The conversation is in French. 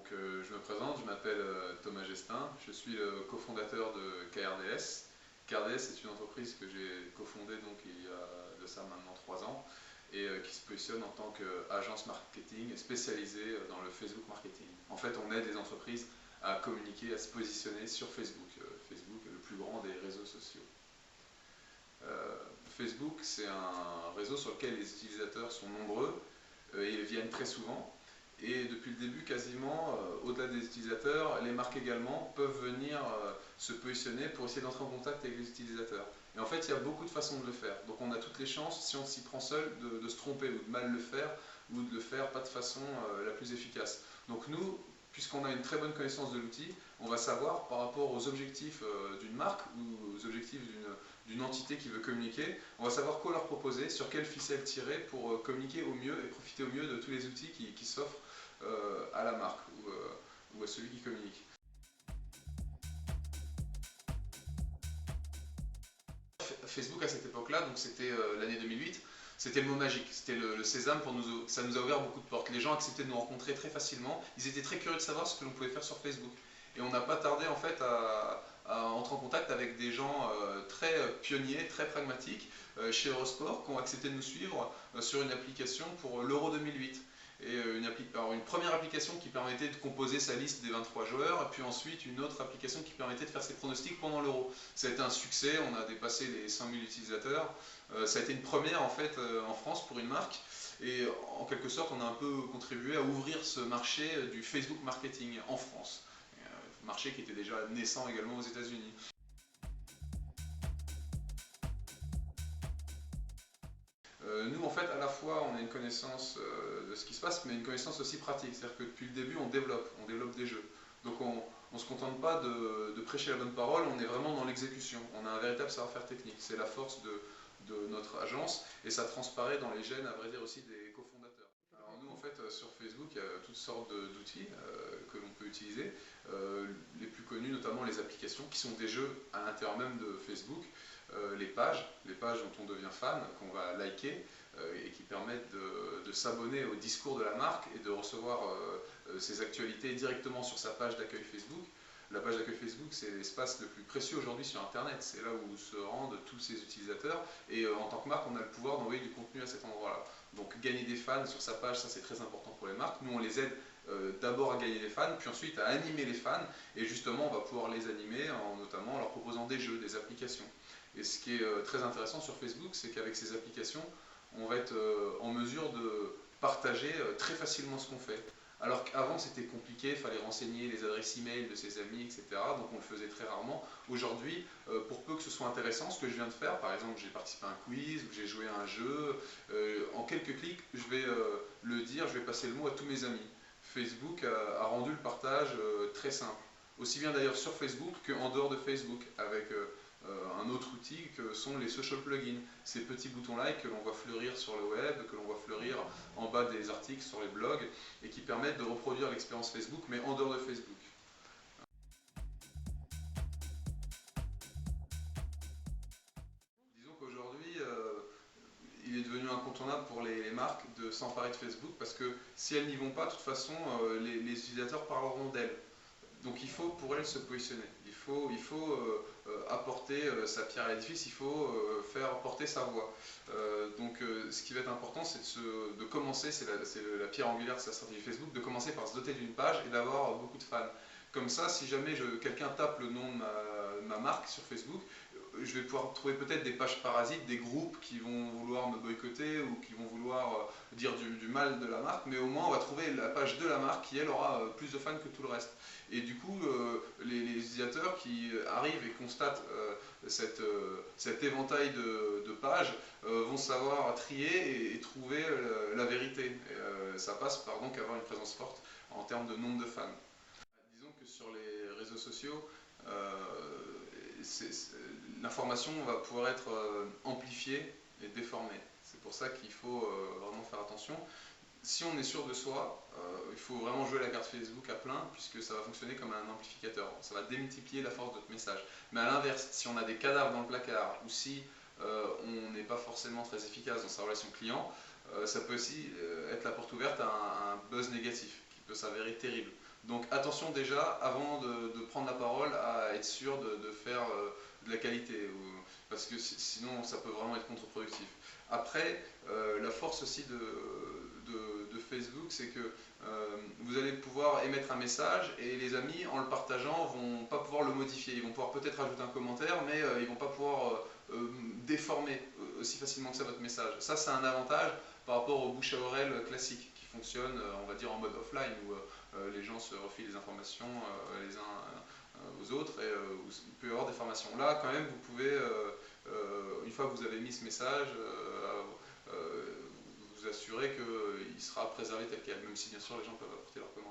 Je me présente, je m'appelle Thomas Gestin, je suis le cofondateur de KRDS. KRDS est une entreprise que j'ai cofondée il y a de ça maintenant 3 ans et qui se positionne en tant qu'agence marketing spécialisée dans le Facebook marketing. En fait, on aide les entreprises à communiquer, à se positionner sur Facebook. Facebook est le plus grand des réseaux sociaux. Facebook, c'est un réseau sur lequel les utilisateurs sont nombreux et ils viennent très souvent. Et depuis le début, quasiment, au-delà des utilisateurs, les marques également peuvent venir se positionner pour essayer d'entrer en contact avec les utilisateurs. Et en fait, il y a beaucoup de façons de le faire. Donc on a toutes les chances, si on s'y prend seul, de se tromper ou de mal le faire, ou de le faire pas de façon la plus efficace. Donc nous, puisqu'on a une très bonne connaissance de l'outil, on va savoir par rapport aux objectifs d'une marque ou aux objectifs d'une entité qui veut communiquer, on va savoir quoi leur proposer, sur quelle ficelle tirer pour communiquer au mieux et profiter au mieux de tous les outils qui s'offrent à la marque ou à celui qui communique. Facebook à cette époque-là, donc c'était l'année 2008, c'était le mot magique, c'était le sésame, ça nous a ouvert beaucoup de portes. Les gens acceptaient de nous rencontrer très facilement, ils étaient très curieux de savoir ce que l'on pouvait faire sur Facebook. Et on n'a pas tardé en fait à entrer en contact avec des gens très pionniers, très pragmatiques chez Eurosport qui ont accepté de nous suivre sur une application pour l'Euro 2008. Et une première application qui permettait de composer sa liste des 23 joueurs, et puis ensuite une autre application qui permettait de faire ses pronostics pendant l'Euro. Ça a été un succès, on a dépassé les 100 000 utilisateurs. Ça a été une première en fait en France pour une marque, et en quelque sorte on a un peu contribué à ouvrir ce marché du Facebook marketing en France. Marché qui était déjà naissant également aux États-Unis. Nous, en fait, à la fois, on a une connaissance de ce qui se passe, mais une connaissance aussi pratique. C'est-à-dire que depuis le début, on développe des jeux. Donc on ne se contente pas de prêcher la bonne parole, on est vraiment dans l'exécution. On a un véritable savoir-faire technique. C'est la force de notre agence, et ça transparaît dans les gènes, à vrai dire, aussi des cofondateurs. Alors nous, en fait, sur Facebook, il y a toutes sortes d'outils que l'on peut utiliser. Les plus connus, notamment les applications, qui sont des jeux à l'intérieur même de Facebook. Les pages dont on devient fan, qu'on va liker, et qui permettent de s'abonner au discours de la marque et de recevoir ses actualités directement sur sa page d'accueil Facebook. La page d'accueil Facebook, c'est l'espace le plus précieux aujourd'hui sur Internet. C'est là où se rendent tous ces utilisateurs. Et en tant que marque, on a le pouvoir d'envoyer du contenu à cet endroit-là. Donc gagner des fans sur sa page, ça c'est très important pour les marques. Nous, on les aide d'abord à gagner des fans, puis ensuite à animer les fans. Et justement, on va pouvoir les animer notamment en leur proposant des jeux, des applications. Et ce qui est très intéressant sur Facebook, c'est qu'avec ces applications, on va être en mesure de partager très facilement ce qu'on fait. Alors qu'avant c'était compliqué, il fallait renseigner les adresses e-mail de ses amis, etc. Donc on le faisait très rarement. Aujourd'hui, pour peu que ce soit intéressant, ce que je viens de faire, par exemple j'ai participé à un quiz, ou j'ai joué à un jeu, en quelques clics je vais le dire, je vais passer le mot à tous mes amis. Facebook a rendu le partage très simple. Aussi bien d'ailleurs sur Facebook qu'en dehors de Facebook, avec un autre outil que sont les social plugins, ces petits boutons-là que l'on voit fleurir sur le web, que l'on voit fleurir en bas des articles sur les blogs, et qui permettent de reproduire l'expérience Facebook, mais en dehors de Facebook. Disons qu'aujourd'hui, il est devenu incontournable pour les marques de s'emparer de Facebook, parce que si elles n'y vont pas, de toute façon, les utilisateurs parleront d'elles. Donc il faut pour elle se positionner, il faut apporter sa pierre à l'édifice, il faut faire porter sa voix. Ce qui va être important, c'est de commencer, c'est la pierre angulaire de sa stratégie Facebook, de commencer par se doter d'une page et d'avoir beaucoup de fans. Comme ça, si jamais quelqu'un tape le nom de ma marque sur Facebook, je vais pouvoir trouver peut-être des pages parasites, des groupes qui vont vouloir me boycotter ou qui vont vouloir dire du mal de la marque, mais au moins on va trouver la page de la marque qui elle aura plus de fans que tout le reste. Et du coup, les utilisateurs qui arrivent et constatent cet éventail de pages vont savoir trier et trouver la vérité. Ça passe par donc avoir une présence forte en termes de nombre de fans. Disons que sur les réseaux sociaux, l'information va pouvoir être amplifiée et déformée. C'est pour ça qu'il faut vraiment faire attention. Si on est sûr de soi, il faut vraiment jouer la carte Facebook à plein, puisque ça va fonctionner comme un amplificateur. Ça va démultiplier la force de notre message. Mais à l'inverse, si on a des cadavres dans le placard, ou si on n'est pas forcément très efficace dans sa relation client, ça peut aussi être la porte ouverte à un buzz négatif, qui peut s'avérer terrible. Donc attention déjà, avant de prendre la parole, à être sûr de faire de la qualité, parce que sinon ça peut vraiment être contre-productif. Après, la force aussi de Facebook, c'est que vous allez pouvoir émettre un message et les amis, en le partageant, vont pas pouvoir le modifier. Ils vont pouvoir peut-être ajouter un commentaire, mais ils vont pas pouvoir déformer aussi facilement que ça votre message. Ça, c'est un avantage par rapport au bouche à oreille classique qui fonctionne, on va dire, en mode offline, où les gens se refilent les informations les uns aux autres et où il peut y avoir des formations. Là, quand même, vous pouvez, une fois que vous avez mis ce message, vous assurer qu'il sera préservé tel quel, même si bien sûr les gens peuvent apporter leurs commentaires.